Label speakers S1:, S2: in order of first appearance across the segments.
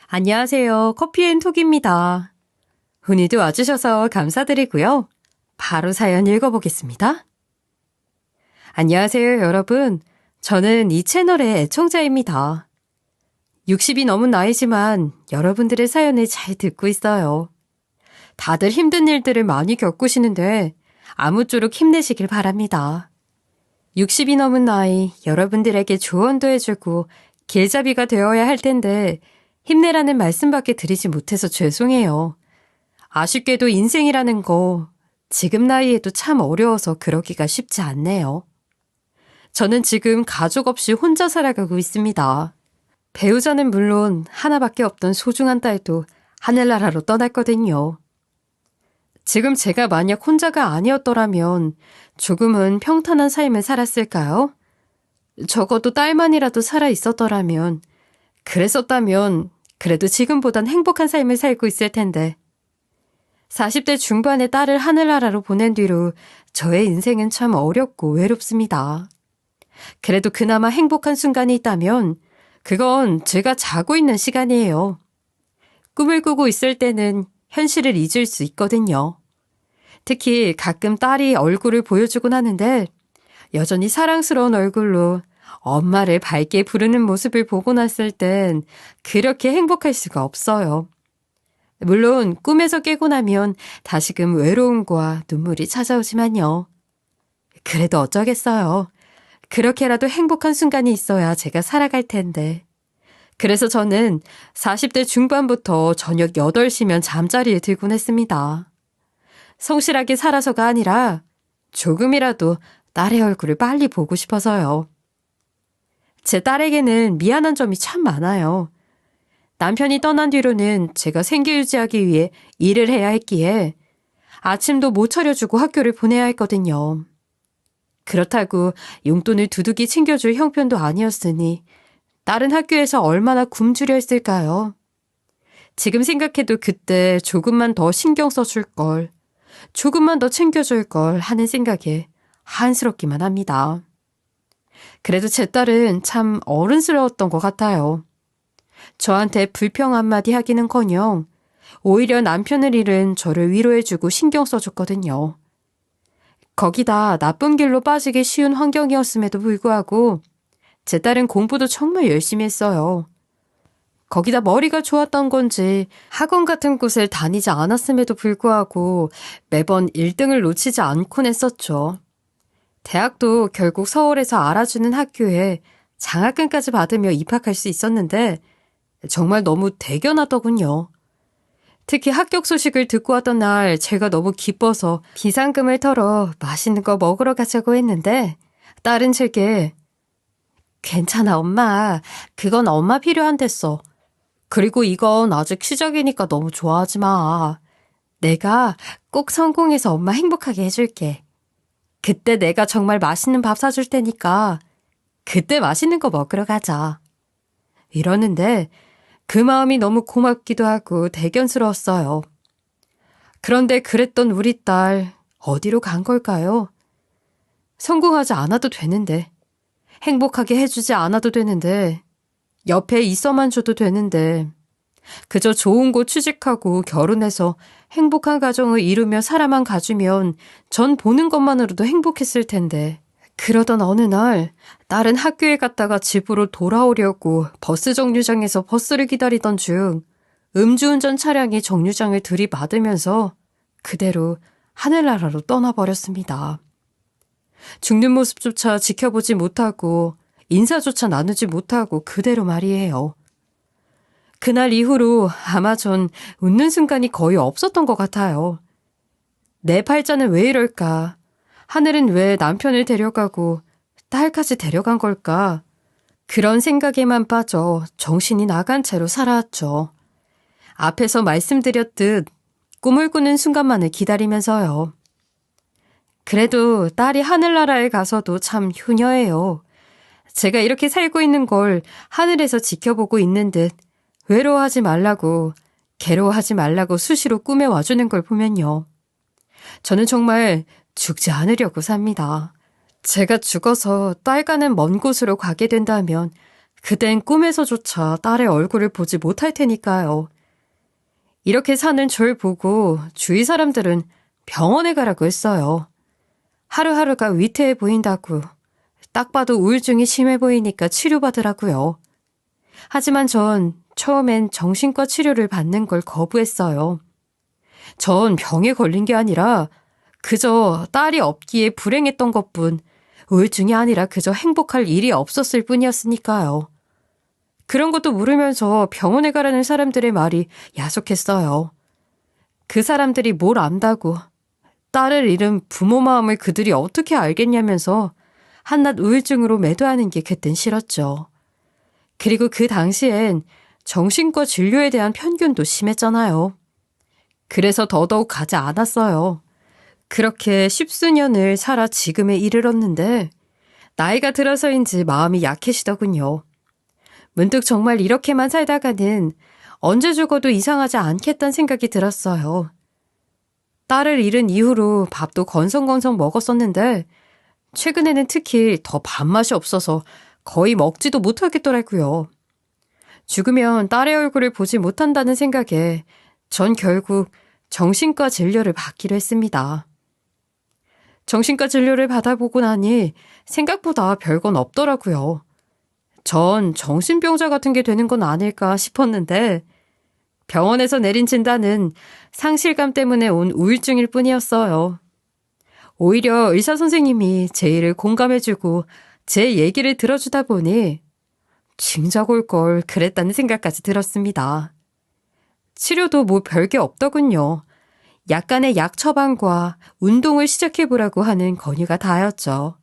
S1: 안녕하세요. 커피앤톡입니다. 오늘도 와주셔서 감사드리고요. 바로 사연 읽어보겠습니다. 안녕하세요, 여러분. 저는 이 채널의 애청자입니다. 60이 넘은 나이지만 여러분들의 사연을 잘 듣고 있어요. 다들 힘든 일들을 많이 겪으시는데 아무쪼록 힘내시길 바랍니다. 60이 넘은 나이 여러분들에게 조언도 해주고 길잡이가 되어야 할 텐데 힘내라는 말씀밖에 드리지 못해서 죄송해요. 아쉽게도 인생이라는 거 지금 나이에도 참 어려워서 그러기가 쉽지 않네요. 저는 지금 가족 없이 혼자 살아가고 있습니다. 배우자는 물론 하나밖에 없던 소중한 딸도 하늘나라로 떠났거든요. 지금 제가 만약 혼자가 아니었더라면 조금은 평탄한 삶을 살았을까요? 적어도 딸만이라도 살아 있었더라면, 그랬었다면 그래도 지금보단 행복한 삶을 살고 있을 텐데. 40대 중반에 딸을 하늘나라로 보낸 뒤로 저의 인생은 참 어렵고 외롭습니다. 그래도 그나마 행복한 순간이 있다면 그건 제가 자고 있는 시간이에요. 꿈을 꾸고 있을 때는 현실을 잊을 수 있거든요. 특히 가끔 딸이 얼굴을 보여주곤 하는데 여전히 사랑스러운 얼굴로 엄마를 밝게 부르는 모습을 보고 났을 땐 그렇게 행복할 수가 없어요. 물론 꿈에서 깨고 나면 다시금 외로움과 눈물이 찾아오지만요. 그래도 어쩌겠어요. 그렇게라도 행복한 순간이 있어야 제가 살아갈 텐데. 그래서 저는 40대 중반부터 저녁 8시면 잠자리에 들곤 했습니다. 성실하게 살아서가 아니라 조금이라도 딸의 얼굴을 빨리 보고 싶어서요. 제 딸에게는 미안한 점이 참 많아요. 남편이 떠난 뒤로는 제가 생계 유지하기 위해 일을 해야 했기에 아침도 못 차려주고 학교를 보내야 했거든요. 그렇다고 용돈을 두둑이 챙겨줄 형편도 아니었으니 딸은 학교에서 얼마나 굶주려 했을까요? 지금 생각해도 그때 조금만 더 신경 써줄 걸, 조금만 더 챙겨줄 걸 하는 생각에 한스럽기만 합니다. 그래도 제 딸은 참 어른스러웠던 것 같아요. 저한테 불평 한마디 하기는커녕 오히려 남편을 잃은 저를 위로해주고 신경 써줬거든요. 거기다 나쁜 길로 빠지기 쉬운 환경이었음에도 불구하고 제 딸은 공부도 정말 열심히 했어요. 거기다 머리가 좋았던 건지 학원 같은 곳을 다니지 않았음에도 불구하고 매번 1등을 놓치지 않곤 했었죠. 대학도 결국 서울에서 알아주는 학교에 장학금까지 받으며 입학할 수 있었는데 정말 너무 대견하더군요. 특히 합격 소식을 듣고 왔던 날 제가 너무 기뻐서 비상금을 털어 맛있는 거 먹으러 가자고 했는데 딸은 제게 괜찮아 엄마, 그건 엄마 필요한댔어. 그리고 이건 아직 시작이니까 너무 좋아하지 마. 내가 꼭 성공해서 엄마 행복하게 해줄게. 그때 내가 정말 맛있는 밥 사줄 테니까 그때 맛있는 거 먹으러 가자. 이러는데 그 마음이 너무 고맙기도 하고 대견스러웠어요. 그런데 그랬던 우리 딸 어디로 간 걸까요? 성공하지 않아도 되는데, 행복하게 해주지 않아도 되는데, 옆에 있어만 줘도 되는데, 그저 좋은 곳 취직하고 결혼해서 행복한 가정을 이루며 살아만 가주면 전 보는 것만으로도 행복했을 텐데. 그러던 어느 날 딸은 학교에 갔다가 집으로 돌아오려고 버스 정류장에서 버스를 기다리던 중 음주운전 차량이 정류장을 들이받으면서 그대로 하늘나라로 떠나버렸습니다. 죽는 모습조차 지켜보지 못하고 인사조차 나누지 못하고 그대로 말이에요. 그날 이후로 아마 전 웃는 순간이 거의 없었던 것 같아요. 내 팔자는 왜 이럴까? 하늘은 왜 남편을 데려가고 딸까지 데려간 걸까? 그런 생각에만 빠져 정신이 나간 채로 살아왔죠. 앞에서 말씀드렸듯 꿈을 꾸는 순간만을 기다리면서요. 그래도 딸이 하늘나라에 가서도 참 효녀예요. 제가 이렇게 살고 있는 걸 하늘에서 지켜보고 있는 듯 외로워하지 말라고, 괴로워하지 말라고 수시로 꿈에 와주는 걸 보면요. 저는 정말 죽지 않으려고 삽니다. 제가 죽어서 딸과는 먼 곳으로 가게 된다면 그댄 꿈에서조차 딸의 얼굴을 보지 못할 테니까요. 이렇게 사는 절 보고 주위 사람들은 병원에 가라고 했어요. 하루하루가 위태해 보인다고. 딱 봐도 우울증이 심해 보이니까 치료받으라고요. 하지만 전 처음엔 정신과 치료를 받는 걸 거부했어요. 전 병에 걸린 게 아니라 그저 딸이 없기에 불행했던 것뿐, 우울증이 아니라 그저 행복할 일이 없었을 뿐이었으니까요. 그런 것도 모르면서 병원에 가라는 사람들의 말이 야속했어요. 그 사람들이 뭘 안다고, 딸을 잃은 부모 마음을 그들이 어떻게 알겠냐면서 한낱 우울증으로 매도하는 게 그땐 싫었죠. 그리고 그 당시엔 정신과 진료에 대한 편견도 심했잖아요. 그래서 더더욱 가지 않았어요. 그렇게 십수년을 살아 지금에 이르렀는데 나이가 들어서인지 마음이 약해지더군요. 문득 정말 이렇게만 살다가는 언제 죽어도 이상하지 않겠다는 생각이 들었어요. 딸을 잃은 이후로 밥도 건성건성 먹었었는데 최근에는 특히 더 밥맛이 없어서 거의 먹지도 못하겠더라고요. 죽으면 딸의 얼굴을 보지 못한다는 생각에 전 결국 정신과 진료를 받기로 했습니다. 정신과 진료를 받아보고 나니 생각보다 별건 없더라고요. 전 정신병자 같은 게 되는 건 아닐까 싶었는데 병원에서 내린 진단은 상실감 때문에 온 우울증일 뿐이었어요. 오히려 의사 선생님이 제 일을 공감해주고 제 얘기를 들어주다 보니 진작 올 걸 그랬다는 생각까지 들었습니다. 치료도 뭐 별게 없더군요. 약간의 약 처방과 운동을 시작해보라고 하는 권유가 다였죠.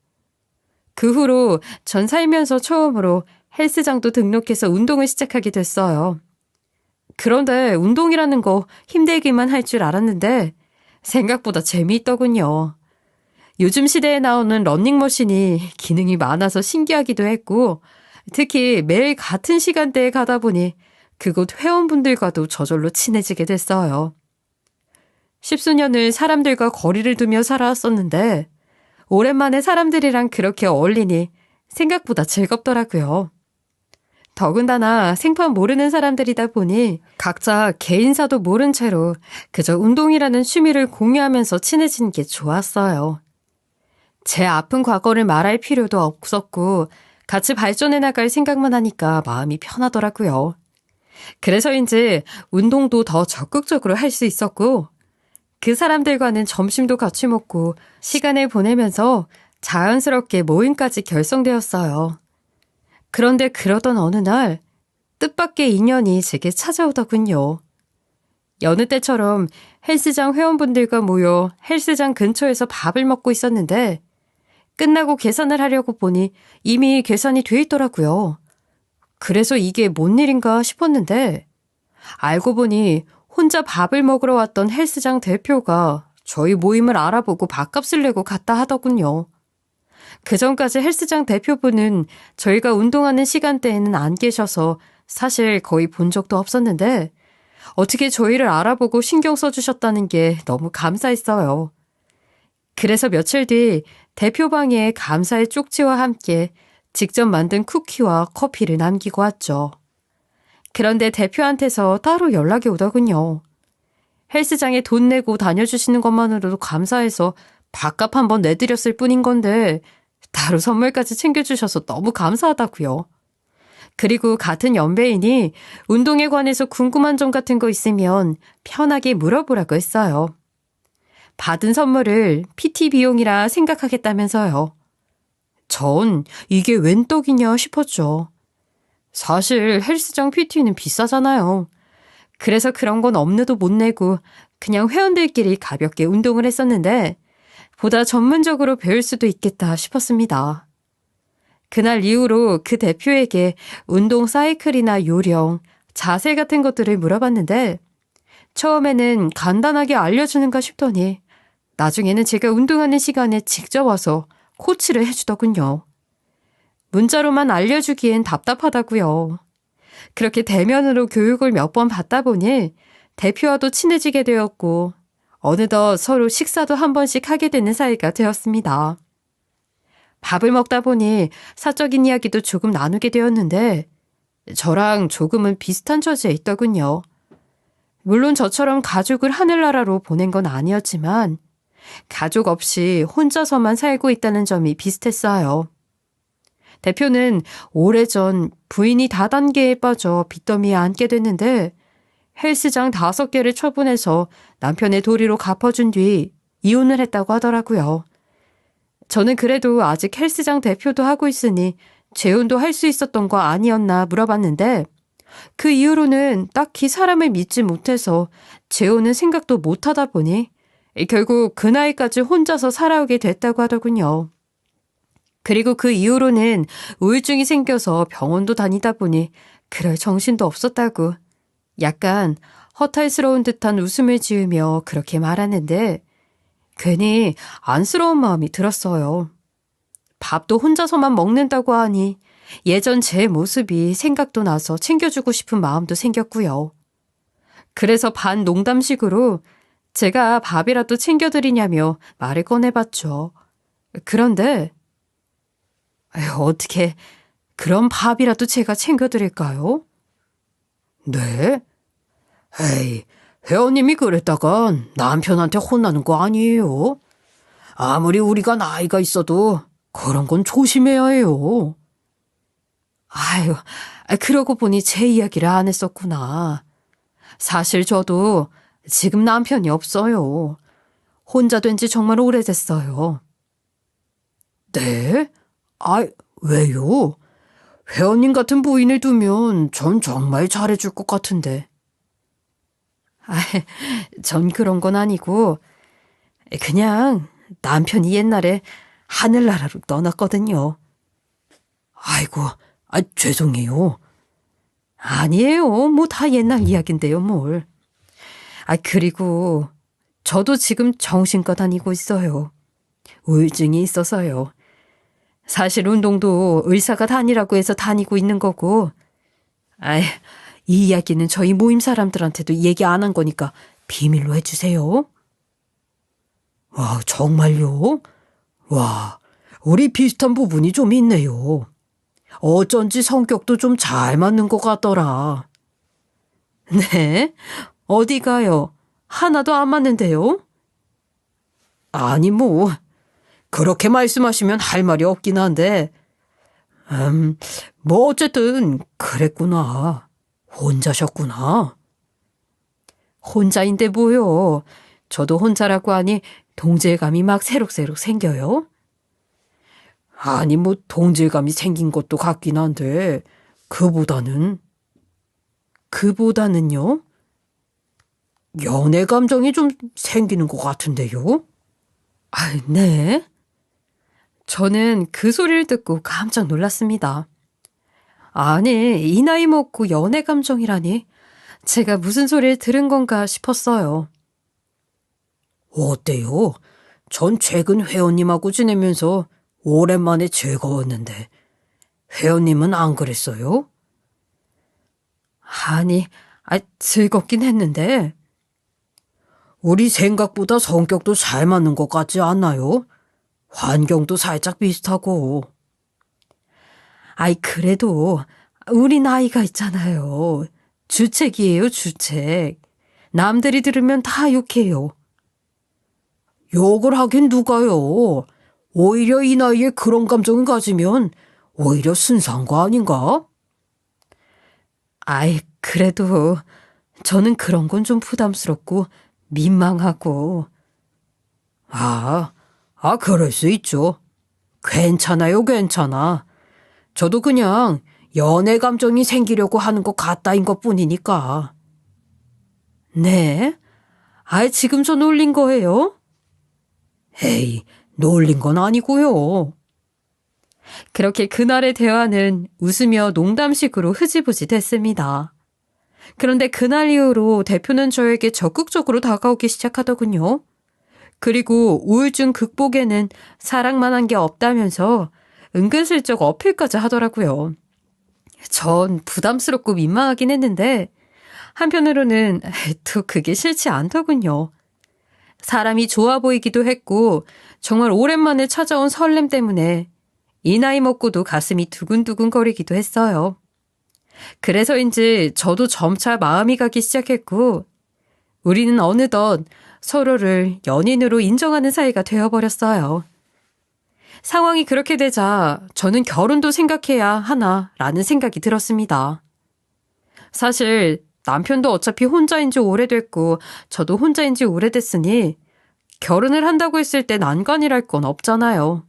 S1: 그 후로 전 살면서 처음으로 헬스장도 등록해서 운동을 시작하게 됐어요. 그런데 운동이라는 거 힘들기만 할 줄 알았는데 생각보다 재미있더군요. 요즘 시대에 나오는 러닝머신이 기능이 많아서 신기하기도 했고 특히 매일 같은 시간대에 가다 보니 그곳 회원분들과도 저절로 친해지게 됐어요. 십수년을 사람들과 거리를 두며 살아왔었는데 오랜만에 사람들이랑 그렇게 어울리니 생각보다 즐겁더라고요. 더군다나 생판 모르는 사람들이다 보니 각자 개인사도 모른 채로 그저 운동이라는 취미를 공유하면서 친해지는 게 좋았어요. 제 아픈 과거를 말할 필요도 없었고 같이 발전해 나갈 생각만 하니까 마음이 편하더라고요. 그래서인지 운동도 더 적극적으로 할 수 있었고 그 사람들과는 점심도 같이 먹고 시간을 보내면서 자연스럽게 모임까지 결성되었어요. 그런데 그러던 어느 날 뜻밖의 인연이 제게 찾아오더군요. 여느 때처럼 헬스장 회원분들과 모여 헬스장 근처에서 밥을 먹고 있었는데 끝나고 계산을 하려고 보니 이미 계산이 돼 있더라고요. 그래서 이게 뭔 일인가 싶었는데 알고 보니 혼자 밥을 먹으러 왔던 헬스장 대표가 저희 모임을 알아보고 밥값을 내고 갔다 하더군요. 그전까지 헬스장 대표분은 저희가 운동하는 시간대에는 안 계셔서 사실 거의 본 적도 없었는데 어떻게 저희를 알아보고 신경 써주셨다는 게 너무 감사했어요. 그래서 며칠 뒤 대표방에 감사의 쪽지와 함께 직접 만든 쿠키와 커피를 남기고 왔죠. 그런데 대표한테서 따로 연락이 오더군요. 헬스장에 돈 내고 다녀주시는 것만으로도 감사해서 밥값 한번 내드렸을 뿐인 건데 따로 선물까지 챙겨주셔서 너무 감사하다고요. 그리고 같은 연배이니 운동에 관해서 궁금한 점 같은 거 있으면 편하게 물어보라고 했어요. 받은 선물을 PT 비용이라 생각하겠다면서요. 전 이게 웬 떡이냐 싶었죠. 사실 헬스장 PT는 비싸잖아요. 그래서 그런 건 업무도 못 내고 그냥 회원들끼리 가볍게 운동을 했었는데 보다 전문적으로 배울 수도 있겠다 싶었습니다. 그날 이후로 그 대표에게 운동 사이클이나 요령, 자세 같은 것들을 물어봤는데 처음에는 간단하게 알려주는가 싶더니 나중에는 제가 운동하는 시간에 직접 와서 코치를 해주더군요. 문자로만 알려주기엔 답답하다고요. 그렇게 대면으로 교육을 몇 번 받다 보니 대표와도 친해지게 되었고 어느덧 서로 식사도 한 번씩 하게 되는 사이가 되었습니다. 밥을 먹다 보니 사적인 이야기도 조금 나누게 되었는데 저랑 조금은 비슷한 처지에 있더군요. 물론 저처럼 가족을 하늘나라로 보낸 건 아니었지만 가족 없이 혼자서만 살고 있다는 점이 비슷했어요. 대표는 오래전 부인이 다단계에 빠져 빚더미에 앉게 됐는데 헬스장 5개를 처분해서 남편의 도리로 갚아준 뒤 이혼을 했다고 하더라고요. 저는 그래도 아직 헬스장 대표도 하고 있으니 재혼도 할 수 있었던 거 아니었나 물어봤는데 그 이후로는 딱히 사람을 믿지 못해서 재혼은 생각도 못하다 보니 결국 그 나이까지 혼자서 살아오게 됐다고 하더군요. 그리고 그 이후로는 우울증이 생겨서 병원도 다니다 보니 그럴 정신도 없었다고 약간 허탈스러운 듯한 웃음을 지으며 그렇게 말하는데 괜히 안쓰러운 마음이 들었어요. 밥도 혼자서만 먹는다고 하니 예전 제 모습이 생각도 나서 챙겨주고 싶은 마음도 생겼고요. 그래서 반 농담식으로 제가 밥이라도 챙겨드리냐며 말을 꺼내봤죠. 그런데 어떻게 그런 밥이라도 제가 챙겨드릴까요? 네? 에이, 회원님이 그랬다간 남편한테 혼나는 거 아니에요? 아무리 우리가 나이가 있어도 그런 건 조심해야 해요. 아유, 그러고 보니 제 이야기를 안 했었구나. 사실 저도 지금 남편이 없어요. 혼자 된 지 정말 오래됐어요. 네? 왜요? 회원님 같은 부인을 두면 전 정말 잘해줄 것 같은데. 전 그런 건 아니고 그냥 남편이 옛날에 하늘나라로 떠났거든요. 아이고, 죄송해요. 아니에요. 뭐 다 옛날 이야기인데요, 뭘. 그리고 저도 지금 정신과 다니고 있어요. 우울증이 있어서요. 사실 운동도 의사가 다니라고 해서 다니고 있는 거고. 이 이야기는 저희 모임 사람들한테도 얘기 안 한 거니까 비밀로 해주세요. 와, 정말요? 와, 우리 비슷한 부분이 좀 있네요. 어쩐지 성격도 좀 잘 맞는 것 같더라. 네? 어디가요? 하나도 안 맞는데요? 아니, 그렇게 말씀하시면 할 말이 없긴 한데, 어쨌든, 그랬구나. 혼자셨구나. 혼자인데 뭐요? 저도 혼자라고 하니 동질감이 막 새록새록 생겨요. 아니, 동질감이 생긴 것도 같긴 한데, 그보다는요? 연애 감정이 좀 생기는 것 같은데요? 네. 저는 그 소리를 듣고 깜짝 놀랐습니다. 아니, 이 나이 먹고 연애 감정이라니? 제가 무슨 소리를 들은 건가 싶었어요. 어때요? 전 최근 회원님하고 지내면서 오랜만에 즐거웠는데 회원님은 안 그랬어요? 아니, 즐겁긴 했는데 우리 생각보다 성격도 잘 맞는 것 같지 않나요? 환경도 살짝 비슷하고. 그래도 우리 나이가 있잖아요. 주책이에요, 주책. 남들이 들으면 다 욕해요. 욕을 하긴 누가요? 오히려 이 나이에 그런 감정을 가지면 오히려 순수한 거 아닌가? 그래도 저는 그런 건 좀 부담스럽고 민망하고. 그럴 수 있죠. 괜찮아요, 괜찮아. 저도 그냥 연애 감정이 생기려고 하는 것 같다인 것 뿐이니까. 네? 지금 저 놀린 거예요? 에이, 놀린 건 아니고요. 그렇게 그날의 대화는 웃으며 농담식으로 흐지부지 됐습니다. 그런데 그날 이후로 대표는 저에게 적극적으로 다가오기 시작하더군요. 그리고 우울증 극복에는 사랑만 한 게 없다면서 은근슬쩍 어필까지 하더라고요. 전 부담스럽고 민망하긴 했는데 한편으로는 또 그게 싫지 않더군요. 사람이 좋아 보이기도 했고 정말 오랜만에 찾아온 설렘 때문에 이 나이 먹고도 가슴이 두근두근 거리기도 했어요. 그래서인지 저도 점차 마음이 가기 시작했고, 우리는 어느덧 서로를 연인으로 인정하는 사이가 되어버렸어요. 상황이 그렇게 되자 저는 결혼도 생각해야 하나라는 생각이 들었습니다. 사실 남편도 어차피 혼자인 지 오래됐고 저도 혼자인 지 오래됐으니 결혼을 한다고 했을 때 난관이랄 건 없잖아요.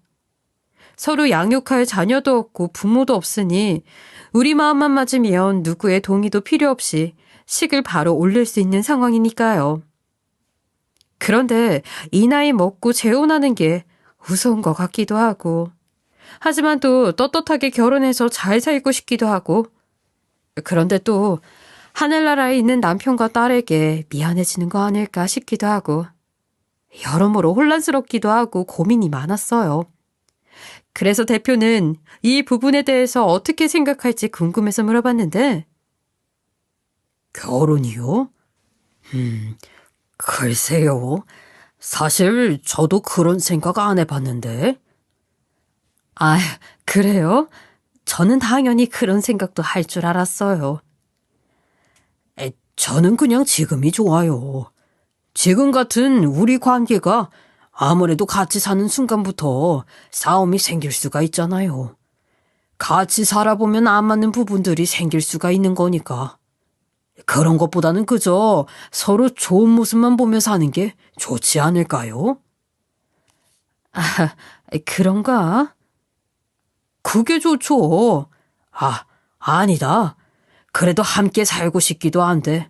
S1: 서로 양육할 자녀도 없고 부모도 없으니 우리 마음만 맞으면 누구의 동의도 필요 없이 식을 바로 올릴 수 있는 상황이니까요. 그런데 이 나이 먹고 재혼하는 게 무서운 것 같기도 하고, 하지만 또 떳떳하게 결혼해서 잘 살고 싶기도 하고, 그런데 또 하늘나라에 있는 남편과 딸에게 미안해지는 거 아닐까 싶기도 하고, 여러모로 혼란스럽기도 하고 고민이 많았어요. 그래서 대표는 이 부분에 대해서 어떻게 생각할지 궁금해서 물어봤는데,
S2: 결혼이요? 글쎄요. 사실 저도 그런 생각 안 해봤는데.
S1: 아, 그래요? 저는 당연히 그런 생각도 할 줄 알았어요.
S2: 저는 그냥 지금이 좋아요. 지금 같은 우리 관계가 아무래도 같이 사는 순간부터 싸움이 생길 수가 있잖아요. 같이 살아보면 안 맞는 부분들이 생길 수가 있는 거니까. 그런 것보다는 그저 서로 좋은 모습만 보며 사는 게 좋지 않을까요?
S1: 아, 그런가?
S2: 그게 좋죠. 아니다. 그래도 함께 살고 싶기도 한데.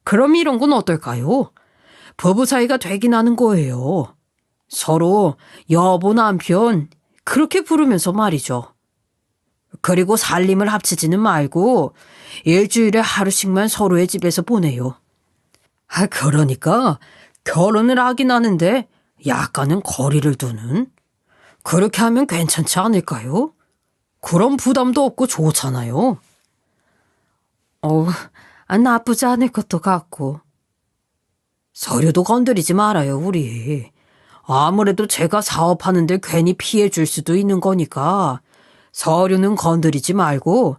S2: 그럼 이런 건 어떨까요? 부부 사이가 되긴 하는 거예요. 서로 여보 남편 그렇게 부르면서 말이죠. 그리고 살림을 합치지는 말고 일주일에 하루씩만 서로의 집에서 보내요. 그러니까 결혼을 하긴 하는데 약간은 거리를 두는? 그렇게 하면 괜찮지 않을까요? 그런 부담도 없고 좋잖아요.
S1: 나쁘지 않을 것도 같고.
S2: 서류도 건드리지 말아요, 우리. 아무래도 제가 사업하는데 괜히 피해 줄 수도 있는 거니까 서류는 건드리지 말고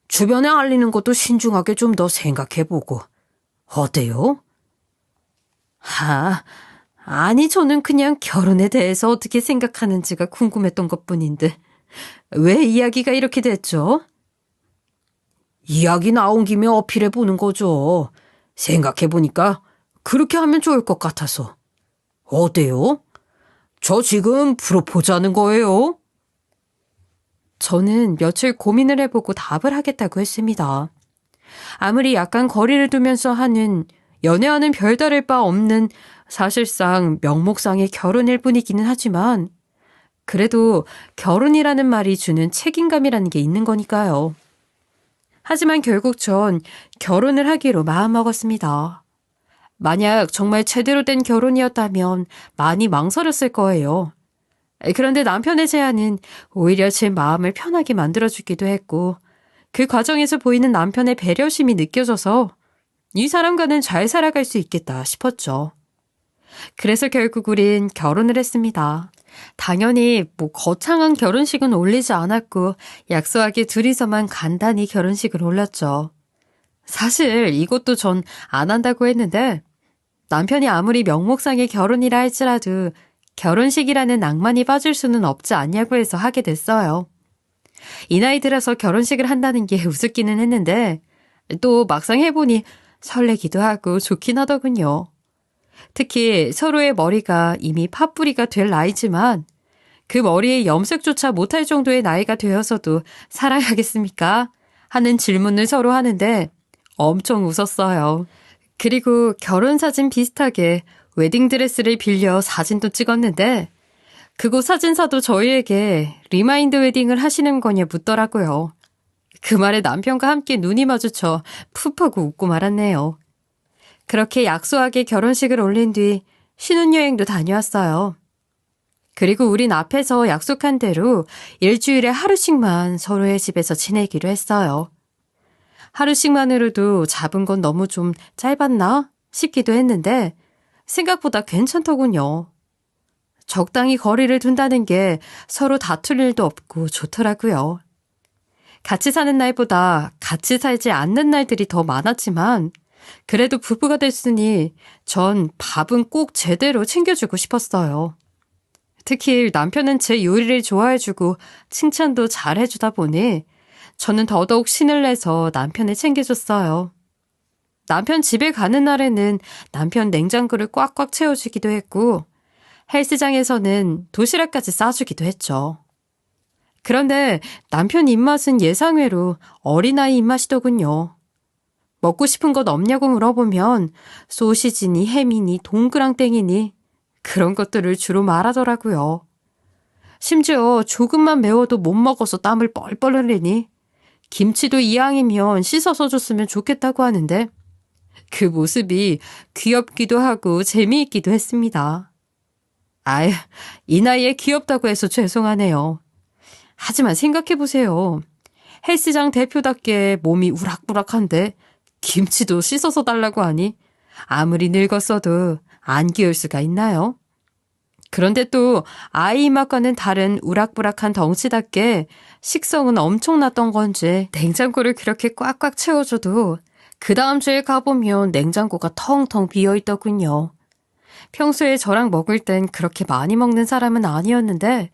S2: 주변에 알리는 것도 신중하게 좀 더 생각해보고. 어때요?
S1: 아니 저는 그냥 결혼에 대해서 어떻게 생각하는지가 궁금했던 것뿐인데 왜 이야기가 이렇게 됐죠?
S2: 이야기 나온 김에 어필해보는 거죠. 생각해보니까 그렇게 하면 좋을 것 같아서. 어때요? 저 지금 프로포즈 하는 거예요?
S1: 저는 며칠 고민을 해보고 답을 하겠다고 했습니다. 아무리 약간 거리를 두면서 하는 연애와는 별다를 바 없는 사실상 명목상의 결혼일 뿐이기는 하지만 그래도 결혼이라는 말이 주는 책임감이라는 게 있는 거니까요. 하지만 결국 전 결혼을 하기로 마음먹었습니다. 만약 정말 제대로 된 결혼이었다면 많이 망설였을 거예요. 그런데 남편의 제안은 오히려 제 마음을 편하게 만들어주기도 했고 그 과정에서 보이는 남편의 배려심이 느껴져서 이 사람과는 잘 살아갈 수 있겠다 싶었죠. 그래서 결국 우린 결혼을 했습니다. 당연히 거창한 결혼식은 올리지 않았고 약소하게 둘이서만 간단히 결혼식을 올렸죠. 사실 이것도 전 안 한다고 했는데 남편이 아무리 명목상의 결혼이라 할지라도 결혼식이라는 낭만이 빠질 수는 없지 않냐고 해서 하게 됐어요. 이 나이 들어서 결혼식을 한다는 게 우습기는 했는데 또 막상 해보니 설레기도 하고 좋긴 하더군요. 특히 서로의 머리가 이미 팥뿌리가 될 나이지만 그 머리에 염색조차 못할 정도의 나이가 되어서도 살아가겠습니까? 하는 질문을 서로 하는데 엄청 웃었어요. 그리고 결혼사진 비슷하게 웨딩드레스를 빌려 사진도 찍었는데 그곳 사진사도 저희에게 리마인드 웨딩을 하시는 거냐 묻더라고요. 그 말에 남편과 함께 눈이 마주쳐 푹 하고 웃고 말았네요. 그렇게 약소하게 결혼식을 올린 뒤 신혼여행도 다녀왔어요. 그리고 우린 앞에서 약속한 대로 일주일에 하루씩만 서로의 집에서 지내기로 했어요. 하루씩만으로도 잡은 건 너무 좀 짧았나 싶기도 했는데 생각보다 괜찮더군요. 적당히 거리를 둔다는 게 서로 다툴 일도 없고 좋더라고요. 같이 사는 날보다 같이 살지 않는 날들이 더 많았지만 그래도 부부가 됐으니 전 밥은 꼭 제대로 챙겨주고 싶었어요. 특히 남편은 제 요리를 좋아해주고 칭찬도 잘해주다 보니 저는 더더욱 신을 내서 남편을 챙겨줬어요. 남편 집에 가는 날에는 남편 냉장고를 꽉꽉 채워주기도 했고 헬스장에서는 도시락까지 싸주기도 했죠. 그런데 남편 입맛은 예상외로 어린아이 입맛이더군요. 먹고 싶은 것 없냐고 물어보면 소시지니 햄이니 동그랑땡이니 그런 것들을 주로 말하더라고요. 심지어 조금만 매워도 못 먹어서 땀을 뻘뻘 흘리니 김치도 이왕이면 씻어서 줬으면 좋겠다고 하는데 그 모습이 귀엽기도 하고 재미있기도 했습니다. 아유, 이 나이에 귀엽다고 해서 죄송하네요. 하지만 생각해보세요. 헬스장 대표답게 몸이 우락부락한데 김치도 씻어서 달라고 하니 아무리 늙었어도 안 귀여울 수가 있나요? 그런데 또 아이 입맛과는 다른 우락부락한 덩치답게 식성은 엄청났던 건지 냉장고를 그렇게 꽉꽉 채워줘도 그 다음 주에 가보면 냉장고가 텅텅 비어있더군요. 평소에 저랑 먹을 땐 그렇게 많이 먹는 사람은 아니었는데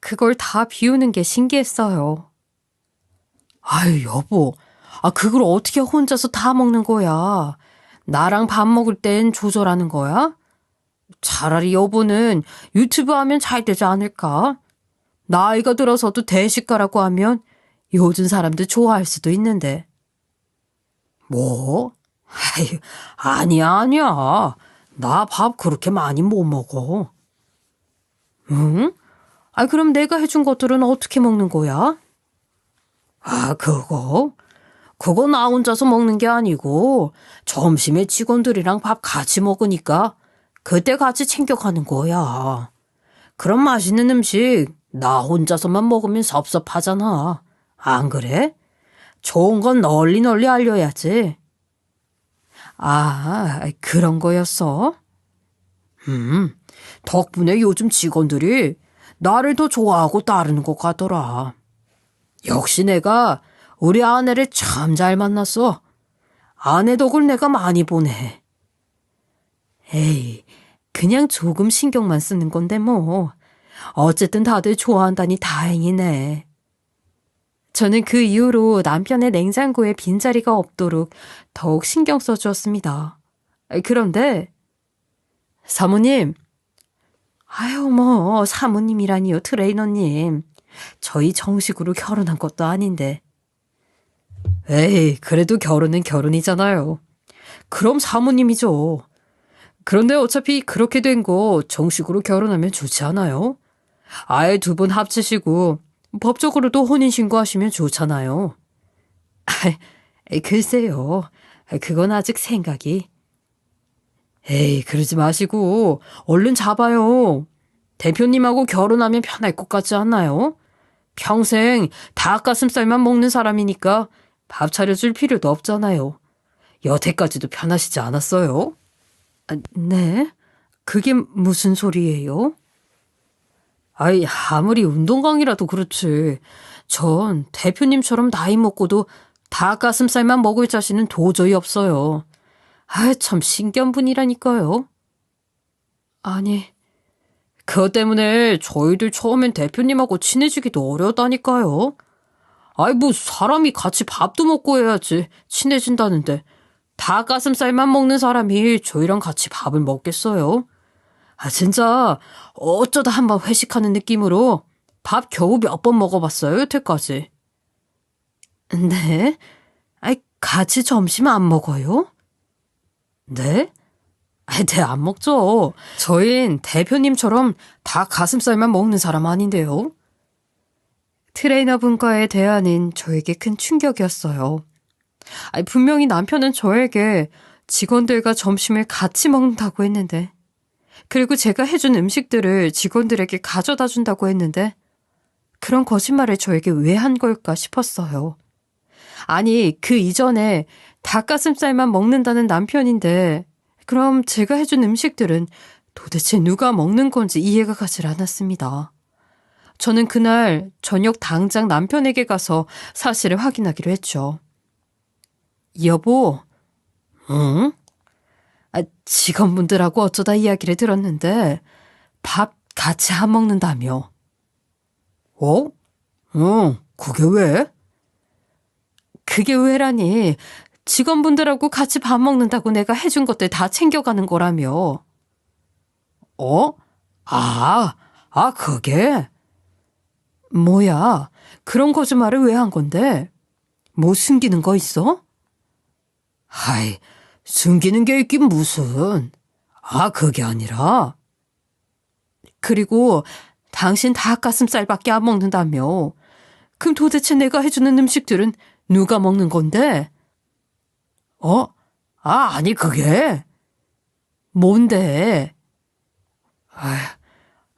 S1: 그걸 다 비우는 게 신기했어요.
S2: 아유, 여보. 그걸 어떻게 혼자서 다 먹는 거야? 나랑 밥 먹을 땐 조절하는 거야? 차라리 여보는 유튜브 하면 잘 되지 않을까? 나이가 들어서도 대식가라고 하면 요즘 사람들 좋아할 수도 있는데. 뭐? 아유, 아니야. 나 밥 그렇게 많이 못 먹어. 응? 그럼 내가 해준 것들은 어떻게 먹는 거야? 그거 나 혼자서 먹는 게 아니고 점심에 직원들이랑 밥 같이 먹으니까 그때 같이 챙겨가는 거야. 그럼 맛있는 음식 나 혼자서만 먹으면 섭섭하잖아. 안 그래? 좋은 건 널리 알려야지. 그런 거였어? 덕분에 요즘 직원들이 나를 더 좋아하고 따르는 것 같더라. 역시 내가 우리 아내를 참 잘 만났어. 아내 덕을 내가 많이 보네. 에이, 그냥 조금 신경만 쓰는 건데 뭐. 어쨌든 다들 좋아한다니 다행이네. 저는 그 이후로 남편의 냉장고에 빈자리가 없도록 더욱 신경 써주었습니다. 그런데 사모님, 사모님이라니요, 트레이너님. 저희 정식으로 결혼한 것도 아닌데. 에이, 그래도 결혼은 결혼이잖아요. 그럼 사모님이죠. 그런데 어차피 그렇게 된 거 정식으로 결혼하면 좋지 않아요? 아예 두 분 합치시고 법적으로도 혼인신고하시면 좋잖아요. 글쎄요. 그건 아직 생각이. 에이, 그러지 마시고 얼른 잡아요. 대표님하고 결혼하면 편할 것 같지 않나요? 평생 닭가슴살만 먹는 사람이니까 밥 차려줄 필요도 없잖아요. 여태까지도 편하시지 않았어요? 네? 그게 무슨 소리예요? 아무리 운동광이라도 그렇지. 전 대표님처럼 나이 먹고도 닭가슴살만 먹을 자신은 도저히 없어요. 참 신견분이라니까요. 아니, 그것 때문에 저희들 처음엔 대표님하고 친해지기도 어려웠다니까요. 사람이 같이 밥도 먹고 해야지 친해진다는데 닭가슴살만 먹는 사람이 저희랑 같이 밥을 먹겠어요? 진짜 어쩌다 한번 회식하는 느낌으로 밥 겨우 몇 번 먹어봤어요, 여태까지. 네? 같이 점심 안 먹어요? 네? 네, 안 먹죠. 저흰 대표님처럼 다 가슴살만 먹는 사람 아닌데요. 트레이너분과의 대화는 저에게 큰 충격이었어요. 분명히 남편은 저에게 직원들과 점심을 같이 먹는다고 했는데, 그리고 제가 해준 음식들을 직원들에게 가져다 준다고 했는데, 그런 거짓말을 저에게 왜 한 걸까 싶었어요. 아니, 그 이전에 닭가슴살만 먹는다는 남편인데 그럼 제가 해준 음식들은 도대체 누가 먹는 건지 이해가 가질 않았습니다.
S1: 저는 그날 저녁 당장 남편에게 가서 사실을 확인하기로 했죠. 여보,
S2: 응?
S1: 직원분들하고 어쩌다 이야기를 들었는데 밥 같이 안 먹는다며.
S2: 어? 응, 그게 왜?
S1: 그게 왜라니. 직원분들하고 같이 밥 먹는다고 내가 해준 것들 다 챙겨가는 거라며.
S2: 어? 그게?
S1: 뭐야, 그런 거짓말을 왜 한 건데? 뭐 숨기는 거 있어?
S2: 아이, 숨기는 게 있긴 무슨. 그게 아니라.
S1: 그리고 당신 닭가슴살밖에 안 먹는다며. 그럼 도대체 내가 해주는 음식들은 누가 먹는 건데?
S2: 아니, 그게.
S1: 뭔데?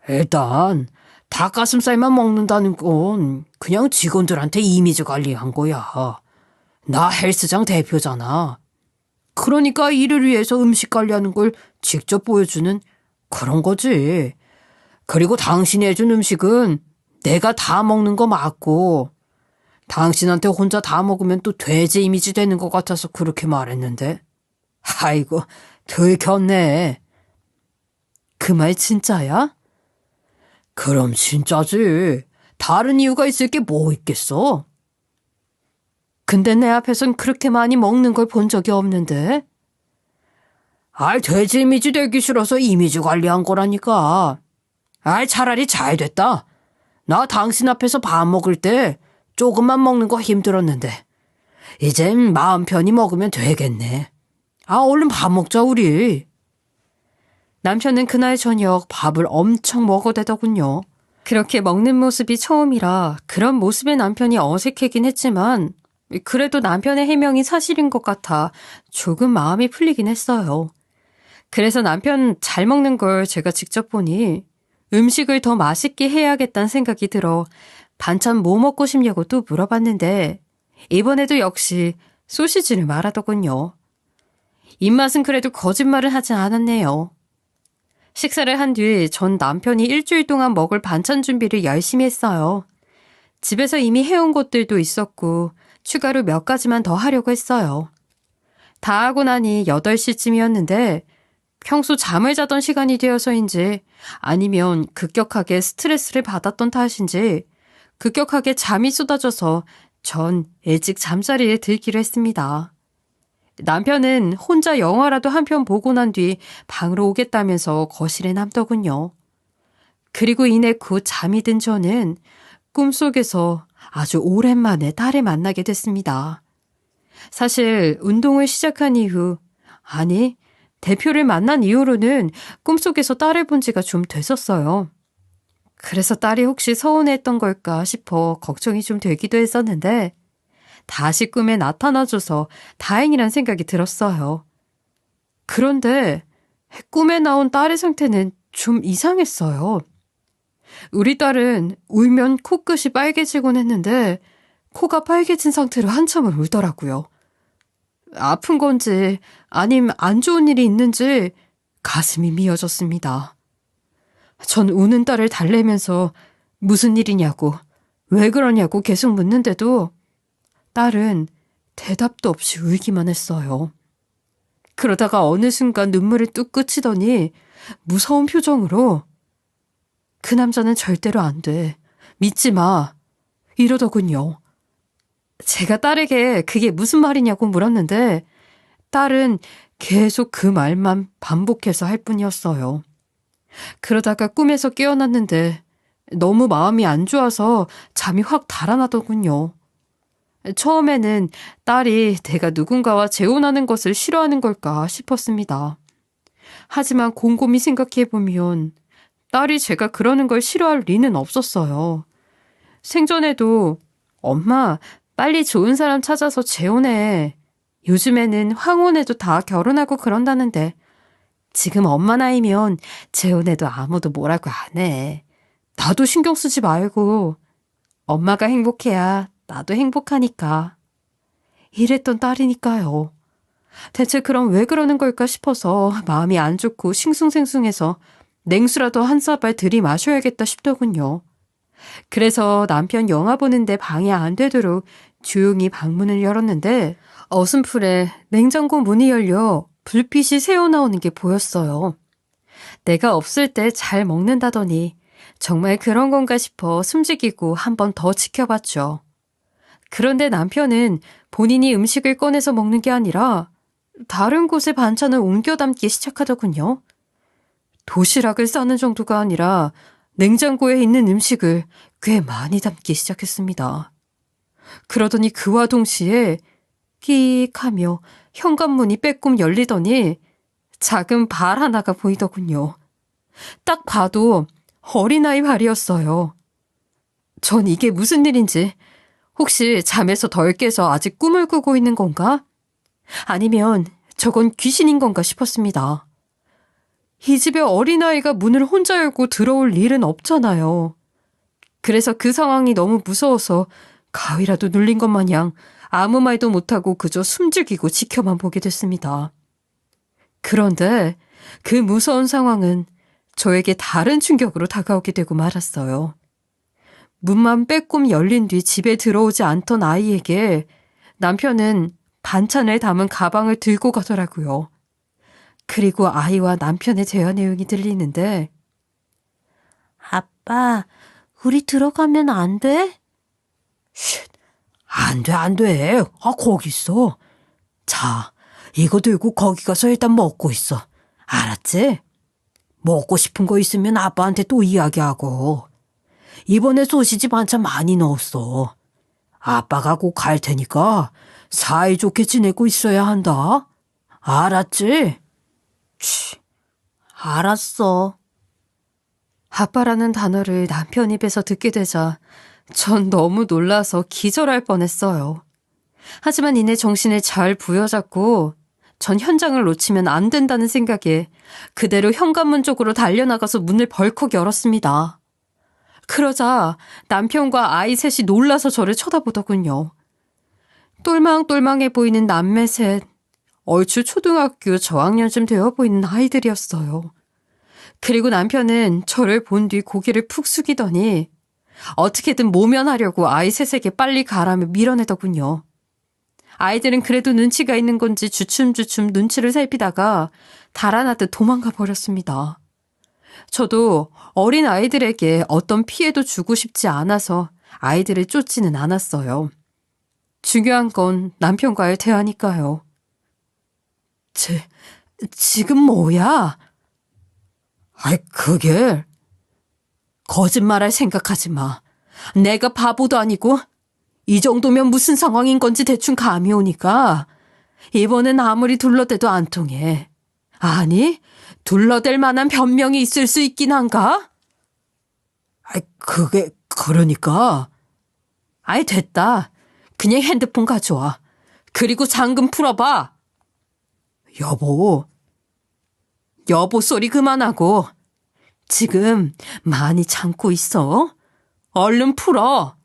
S2: 일단, 닭가슴살만 먹는다는 건 그냥 직원들한테 이미지 관리한 거야. 나 헬스장 대표잖아. 그러니까 이를 위해서 음식 관리하는 걸 직접 보여주는 그런 거지. 그리고 당신이 해준 음식은 내가 다 먹는 거 맞고, 당신한테 혼자 다 먹으면 또 돼지 이미지 되는 것 같아서 그렇게 말했는데. 아이고, 들켰네.
S1: 그 말 진짜야?
S2: 그럼 진짜지. 다른 이유가 있을 게 뭐 있겠어?
S1: 근데 내 앞에선 그렇게 많이 먹는 걸 본 적이 없는데?
S2: 돼지 이미지 되기 싫어서 이미지 관리한 거라니까. 차라리 잘 됐다. 나 당신 앞에서 밥 먹을 때 조금만 먹는 거 힘들었는데 이젠 마음 편히 먹으면 되겠네. 얼른 밥 먹자 우리.
S1: 남편은 그날 저녁 밥을 엄청 먹어대더군요. 그렇게 먹는 모습이 처음이라 그런 모습의 남편이 어색하긴 했지만 그래도 남편의 해명이 사실인 것 같아 조금 마음이 풀리긴 했어요. 그래서 남편 잘 먹는 걸 제가 직접 보니 음식을 더 맛있게 해야겠다는 생각이 들어 반찬 뭐 먹고 싶냐고 또 물어봤는데 이번에도 역시 소시지를 말하더군요. 입맛은 그래도 거짓말을 하지 않았네요. 식사를 한 뒤 전 남편이 일주일 동안 먹을 반찬 준비를 열심히 했어요. 집에서 이미 해온 것들도 있었고 추가로 몇 가지만 더 하려고 했어요. 다 하고 나니 8시쯤이었는데 평소 잠을 자던 시간이 되어서인지 아니면 급격하게 스트레스를 받았던 탓인지 급격하게 잠이 쏟아져서 전 일찍 잠자리에 들기로 했습니다. 남편은 혼자 영화라도 한 편 보고 난 뒤 방으로 오겠다면서 거실에 남더군요. 그리고 이내 곧 잠이 든 저는 꿈속에서 아주 오랜만에 딸을 만나게 됐습니다. 사실 운동을 시작한 이후, 아니, 대표를 만난 이후로는 꿈속에서 딸을 본 지가 좀 됐었어요. 그래서 딸이 혹시 서운했던 걸까 싶어 걱정이 좀 되기도 했었는데 다시 꿈에 나타나줘서 다행이란 생각이 들었어요. 그런데 꿈에 나온 딸의 상태는 좀 이상했어요. 우리 딸은 울면 코끝이 빨개지곤 했는데 코가 빨개진 상태로 한참을 울더라고요. 아픈 건지 아님 안 좋은 일이 있는지 가슴이 미어졌습니다. 전 우는 딸을 달래면서 무슨 일이냐고 왜 그러냐고 계속 묻는데도 딸은 대답도 없이 울기만 했어요. 그러다가 어느 순간 눈물을 뚝 그치더니 무서운 표정으로 그 남자는 절대로 안 돼. 믿지 마. 이러더군요. 제가 딸에게 그게 무슨 말이냐고 물었는데 딸은 계속 그 말만 반복해서 할 뿐이었어요. 그러다가 꿈에서 깨어났는데 너무 마음이 안 좋아서 잠이 확 달아나더군요. 처음에는 딸이 내가 누군가와 재혼하는 것을 싫어하는 걸까 싶었습니다. 하지만 곰곰이 생각해보면 딸이 제가 그러는 걸 싫어할 리는 없었어요. 생전에도 엄마 빨리 좋은 사람 찾아서 재혼해. 요즘에는 황혼에도 다 결혼하고 그런다는데 지금 엄마 나이면 재혼해도 아무도 뭐라고 안 해. 나도 신경 쓰지 말고 엄마가 행복해야 나도 행복하니까. 이랬던 딸이니까요. 대체 그럼 왜 그러는 걸까 싶어서 마음이 안 좋고 싱숭생숭해서 냉수라도 한 사발 들이마셔야겠다 싶더군요. 그래서 남편 영화 보는데 방해 안 되도록 조용히 방문을 열었는데 어슴풀에 냉장고 문이 열려 불빛이 새어나오는 게 보였어요. 내가 없을 때 잘 먹는다더니 정말 그런 건가 싶어 숨죽이고 한 번 더 지켜봤죠. 그런데 남편은 본인이 음식을 꺼내서 먹는 게 아니라 다른 곳에 반찬을 옮겨 담기 시작하더군요. 도시락을 싸는 정도가 아니라 냉장고에 있는 음식을 꽤 많이 담기 시작했습니다. 그러더니 그와 동시에 끼익 하며 현관문이 빼꼼 열리더니 작은 발 하나가 보이더군요. 딱 봐도 어린아이 발이었어요. 전 이게 무슨 일인지, 혹시 잠에서 덜 깨서 아직 꿈을 꾸고 있는 건가? 아니면 저건 귀신인 건가 싶었습니다. 이 집에 어린아이가 문을 혼자 열고 들어올 일은 없잖아요. 그래서 그 상황이 너무 무서워서 가위라도 눌린 것 마냥 아무 말도 못하고 그저 숨죽이고 지켜만 보게 됐습니다. 그런데 그 무서운 상황은 저에게 다른 충격으로 다가오게 되고 말았어요. 문만 빼꼼 열린 뒤 집에 들어오지 않던 아이에게 남편은 반찬을 담은 가방을 들고 가더라고요. 그리고 아이와 남편의 대화 내용이 들리는데, 아빠, 우리 들어가면 안 돼?
S2: 쉿, 안 돼. 거기 있어. 자, 이거 들고 거기 가서 일단 먹고 있어. 알았지? 먹고 싶은 거 있으면 아빠한테 또 이야기하고. 이번에 소시지 반찬 많이 넣었어. 아빠가 꼭 갈 테니까 사이좋게 지내고 있어야 한다. 알았지?
S1: 알았어. 아빠라는 단어를 남편 입에서 듣게 되자 전 너무 놀라서 기절할 뻔했어요. 하지만 이내 정신을 잘 부여잡고 전 현장을 놓치면 안 된다는 생각에 그대로 현관문 쪽으로 달려나가서 문을 벌컥 열었습니다. 그러자 남편과 아이 셋이 놀라서 저를 쳐다보더군요. 똘망똘망해 보이는 남매 셋, 얼추 초등학교 저학년쯤 되어 보이는 아이들이었어요. 그리고 남편은 저를 본 뒤 고개를 푹 숙이더니 어떻게든 모면하려고 아이 셋에게 빨리 가라며 밀어내더군요. 아이들은 그래도 눈치가 있는 건지 주춤주춤 눈치를 살피다가 달아나듯 도망가 버렸습니다. 저도 어린 아이들에게 어떤 피해도 주고 싶지 않아서 아이들을 쫓지는 않았어요. 중요한 건 남편과의 대화니까요. 지금 뭐야? 그게 거짓말할 생각하지 마. 내가 바보도 아니고 이 정도면 무슨 상황인 건지 대충 감이 오니까 이번엔 아무리 둘러대도 안 통해. 아니, 둘러댈 만한 변명이 있을 수 있긴 한가?
S2: 그게 그러니까.
S1: 됐다. 그냥 핸드폰 가져와. 그리고 잠금 풀어봐. 여보 소리 그만하고. 지금 많이 참고 있어. 얼른 풀어.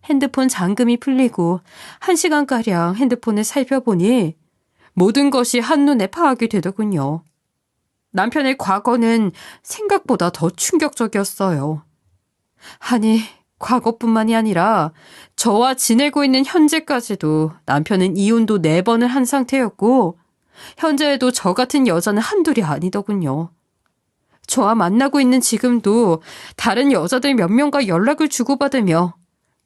S1: 핸드폰 잠금이 풀리고 1시간가량 핸드폰을 살펴보니 모든 것이 한눈에 파악이 되더군요. 남편의 과거는 생각보다 더 충격적이었어요. 아니, 과거뿐만이 아니라 저와 지내고 있는 현재까지도 남편은 이혼도 4번을 한 상태였고 현재에도 저 같은 여자는 한둘이 아니더군요. 저와 만나고 있는 지금도 다른 여자들 몇 명과 연락을 주고받으며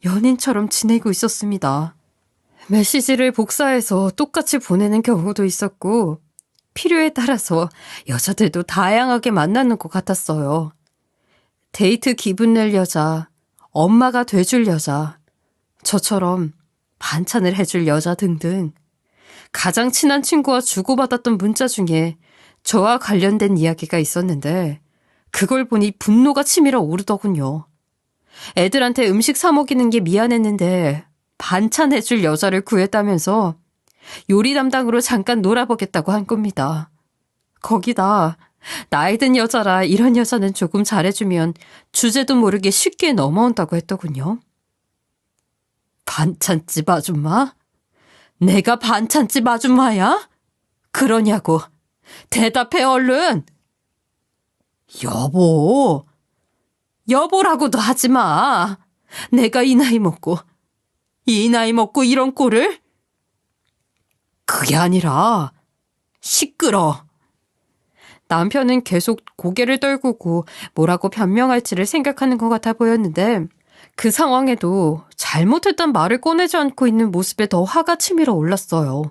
S1: 연인처럼 지내고 있었습니다. 메시지를 복사해서 똑같이 보내는 경우도 있었고 필요에 따라서 여자들도 다양하게 만나는 것 같았어요. 데이트 기분 낼 여자, 엄마가 돼줄 여자, 저처럼 반찬을 해줄 여자 등등 가장 친한 친구와 주고받았던 문자 중에 저와 관련된 이야기가 있었는데 그걸 보니 분노가 치밀어 오르더군요. 애들한테 음식 사 먹이는 게 미안했는데 반찬 해줄 여자를 구했다면서 요리 담당으로 잠깐 놀아보겠다고 한 겁니다. 거기다 나이 든 여자라 이런 여자는 조금 잘해주면 주제도 모르게 쉽게 넘어온다고 했더군요. 반찬집 아줌마? 내가 반찬집 아줌마야? 그러냐고. 대답해 얼른.
S2: 여보,
S1: 여보라고도 하지 마. 내가 이 나이 먹고 이런 꼴을? 그게 아니라 시끄러. 남편은 계속 고개를 떨구고 뭐라고 변명할지를 생각하는 것 같아 보였는데 그 상황에도 잘못했단 말을 꺼내지 않고 있는 모습에 더 화가 치밀어 올랐어요.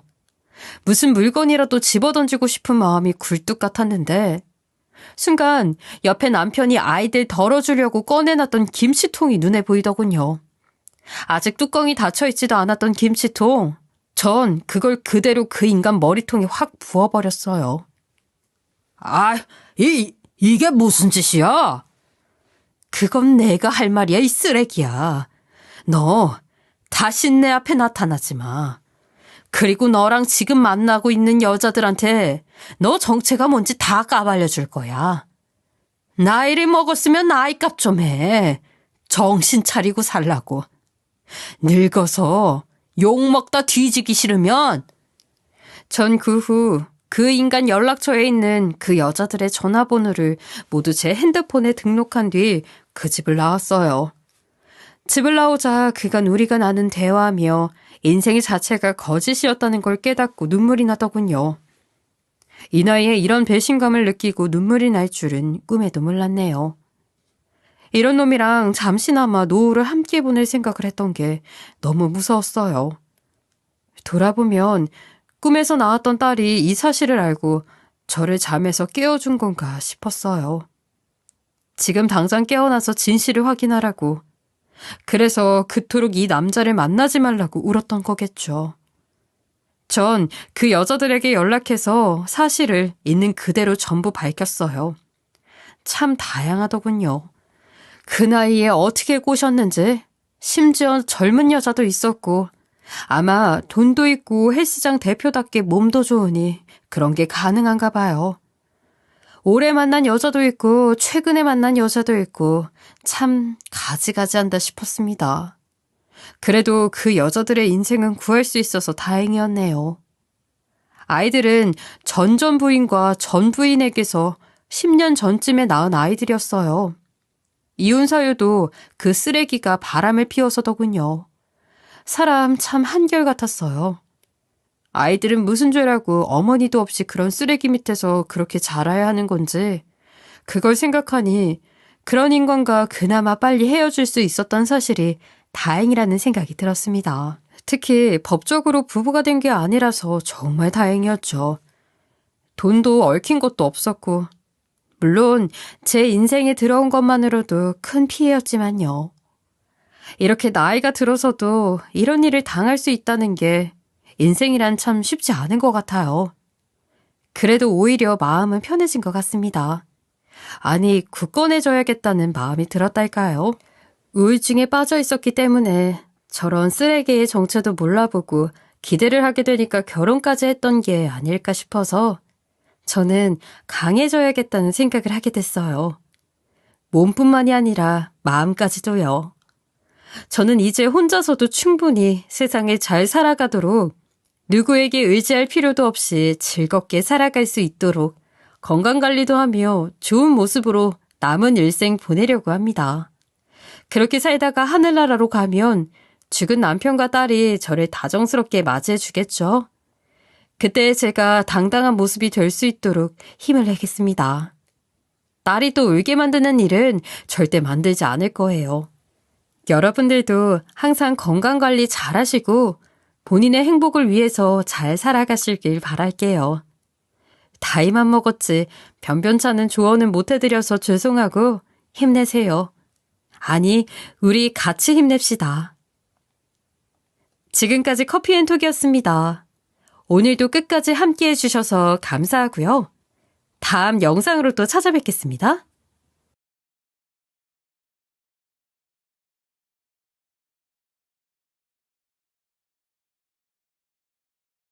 S1: 무슨 물건이라도 집어던지고 싶은 마음이 굴뚝 같았는데 순간 옆에 남편이 아이들 덜어주려고 꺼내놨던 김치통이 눈에 보이더군요. 아직 뚜껑이 닫혀있지도 않았던 김치통. 전 그걸 그대로 그 인간 머리통에 확 부어버렸어요.
S2: 아, 이게 무슨 짓이야?
S1: 그건 내가 할 말이야, 이 쓰레기야. 너 다신 내 앞에 나타나지 마. 그리고 너랑 지금 만나고 있는 여자들한테 너 정체가 뭔지 다 까발려줄 거야. 나이를 먹었으면 나이값 좀 해. 정신 차리고 살라고. 늙어서 욕먹다 뒤지기 싫으면. 전 그 후 그 인간 연락처에 있는 그 여자들의 전화번호를 모두 제 핸드폰에 등록한 뒤 그 집을 나왔어요. 집을 나오자 그간 우리가 나눈 대화하며 인생 자체가 거짓이었다는 걸 깨닫고 눈물이 나더군요. 이 나이에 이런 배신감을 느끼고 눈물이 날 줄은 꿈에도 몰랐네요. 이런 놈이랑 잠시나마 노후를 함께 보낼 생각을 했던 게 너무 무서웠어요. 돌아보면 꿈에서 나왔던 딸이 이 사실을 알고 저를 잠에서 깨워준 건가 싶었어요. 지금 당장 깨어나서 진실을 확인하라고. 그래서 그토록 이 남자를 만나지 말라고 울었던 거겠죠. 전 그 여자들에게 연락해서 사실을 있는 그대로 전부 밝혔어요. 참 다양하더군요. 그 나이에 어떻게 꼬셨는지, 심지어 젊은 여자도 있었고 아마 돈도 있고 헬스장 대표답게 몸도 좋으니 그런 게 가능한가 봐요. 오래 만난 여자도 있고 최근에 만난 여자도 있고 참 가지가지한다 싶었습니다. 그래도 그 여자들의 인생은 구할 수 있어서 다행이었네요. 아이들은 전 부인과 전 부인에게서 10년 전쯤에 낳은 아이들이었어요. 이혼 사유도 그 쓰레기가 바람을 피워서더군요. 사람 참 한결같았어요. 아이들은 무슨 죄라고 어머니도 없이 그런 쓰레기 밑에서 그렇게 자라야 하는 건지 그걸 생각하니 그런 인간과 그나마 빨리 헤어질 수 있었던 사실이 다행이라는 생각이 들었습니다. 특히 법적으로 부부가 된 게 아니라서 정말 다행이었죠. 돈도 얽힌 것도 없었고 물론 제 인생에 들어온 것만으로도 큰 피해였지만요. 이렇게 나이가 들어서도 이런 일을 당할 수 있다는 게 인생이란 참 쉽지 않은 것 같아요. 그래도 오히려 마음은 편해진 것 같습니다. 아니, 굳건해져야겠다는 마음이 들었달까요? 우울증에 빠져 있었기 때문에 저런 쓰레기의 정체도 몰라보고 기대를 하게 되니까 결혼까지 했던 게 아닐까 싶어서 저는 강해져야겠다는 생각을 하게 됐어요. 몸뿐만이 아니라 마음까지도요. 저는 이제 혼자서도 충분히 세상을 잘 살아가도록 누구에게 의지할 필요도 없이 즐겁게 살아갈 수 있도록 건강관리도 하며 좋은 모습으로 남은 일생 보내려고 합니다. 그렇게 살다가 하늘나라로 가면 죽은 남편과 딸이 저를 다정스럽게 맞이해 주겠죠. 그때 제가 당당한 모습이 될 수 있도록 힘을 내겠습니다. 딸이 또 울게 만드는 일은 절대 만들지 않을 거예요. 여러분들도 항상 건강관리 잘 하시고 본인의 행복을 위해서 잘 살아가시길 바랄게요. 나이만 먹었지 변변찮은 조언은 못해드려서 죄송하고 힘내세요. 아니, 우리 같이 힘냅시다. 지금까지 커피앤톡이었습니다. 오늘도 끝까지 함께해 주셔서 감사하고요. 다음 영상으로 또 찾아뵙겠습니다.